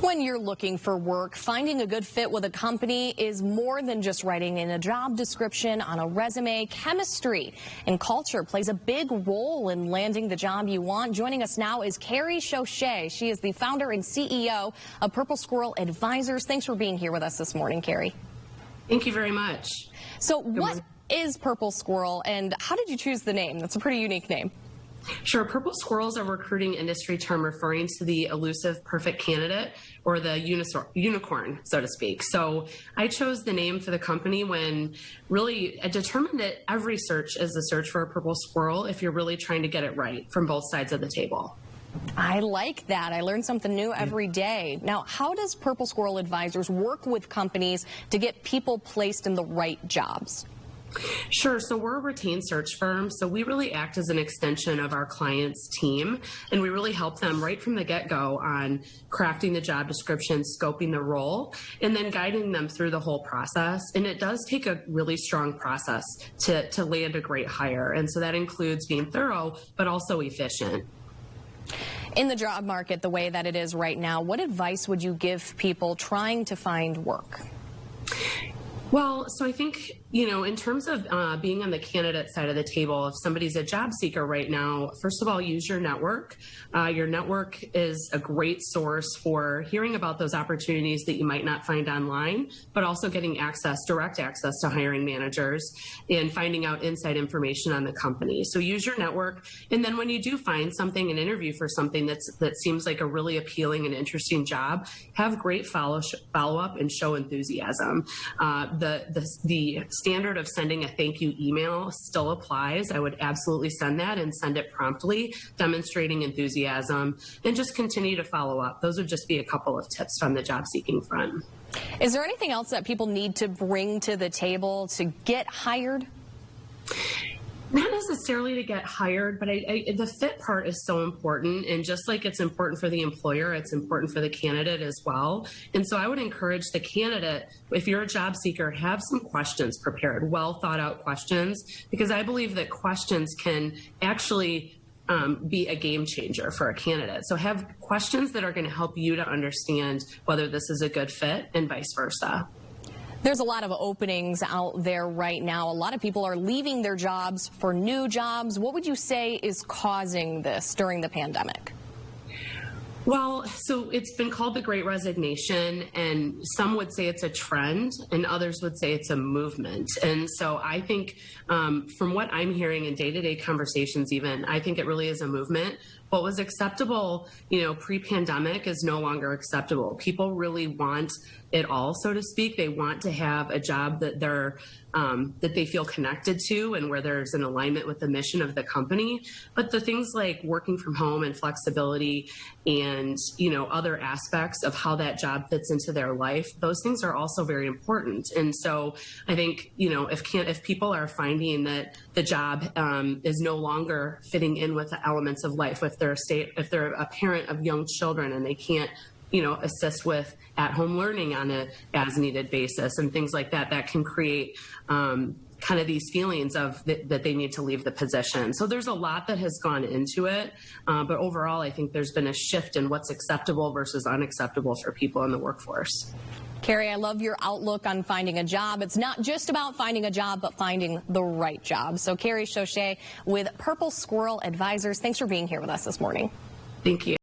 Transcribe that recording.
When you're looking for work, finding a good fit with a company is more than just writing in a job description on a resume. Chemistry and culture plays a big role in landing the job you want. Joining us now is Carrie Schochet. She is the founder and CEO of Purple Squirrel Advisors. Thanks for being here with us this morning, Carrie. Thank you very much. So what is Purple Squirrel and how did you choose the name? That's a pretty unique name. Sure. Purple Squirrel is a recruiting industry term referring to the elusive perfect candidate or the unicorn, so to speak. So I chose the name for the company when really I determined that every search is a search for a purple squirrel if you're really trying to get it right from both sides of the table. I like that. I learn something new every day. Now, how does Purple Squirrel Advisors work with companies to get people placed in the right jobs? Sure. So we're a retained search firm. So we really act as an extension of our client's team, and we really help them right from the get-go on crafting the job description, scoping the role, and then guiding them through the whole process. And it does take a really strong process to land a great hire. And so that includes being thorough, but also efficient. In the job market, the way that it is right now, what advice would you give people trying to find work? Well, so I think, in terms of being on the candidate side of the table, if somebody's a job seeker right now, first of all, use your network. Your network is a great source for hearing about those opportunities that you might not find online, but also getting direct access to hiring managers and finding out inside information on the company. So use your network. And then when you do find something, an interview for something that seems like a really appealing and interesting job, have great follow-up and show enthusiasm. The standard of sending a thank you email still applies. I would absolutely send that and send it promptly, demonstrating enthusiasm, and just continue to follow up. Those would just be a couple of tips from the job seeking front. Is there anything else that people need to bring to the table to get hired? Not necessarily to get hired, but the fit part is so important. And just like it's important for the employer, it's important for the candidate as well. And so I would encourage the candidate, if you're a job seeker, have some questions prepared, well thought out questions, because I believe that questions can actually be a game changer for a candidate. So have questions that are going to help you to understand whether this is a good fit and vice versa. There's a lot of openings out there right now. A lot of people are leaving their jobs for new jobs. What would you say is causing this during the pandemic? Well, so it's been called the Great Resignation, and some would say it's a trend, and others would say it's a movement. And so I think from what I'm hearing in day-to-day conversations even, I think it really is a movement. What was acceptable, pre-pandemic is no longer acceptable. People really want it all, so to speak. They want to have a job that that they feel connected to and where there's an alignment with the mission of the company. But the things like working from home and flexibility and, other aspects of how that job fits into their life, those things are also very important. And so I think, if people are finding that the job is no longer fitting in with the elements of life, if they're a parent of young children and they can't assist with at-home learning on a as-needed basis and things like that, that can create kind of these feelings of that they need to leave the position. So there's a lot that has gone into it, but overall, I think there's been a shift in what's acceptable versus unacceptable for people in the workforce. Carrie, I love your outlook on finding a job. It's not just about finding a job, but finding the right job. So Carrie Schochet with Purple Squirrel Advisors, thanks for being here with us this morning. Thank you.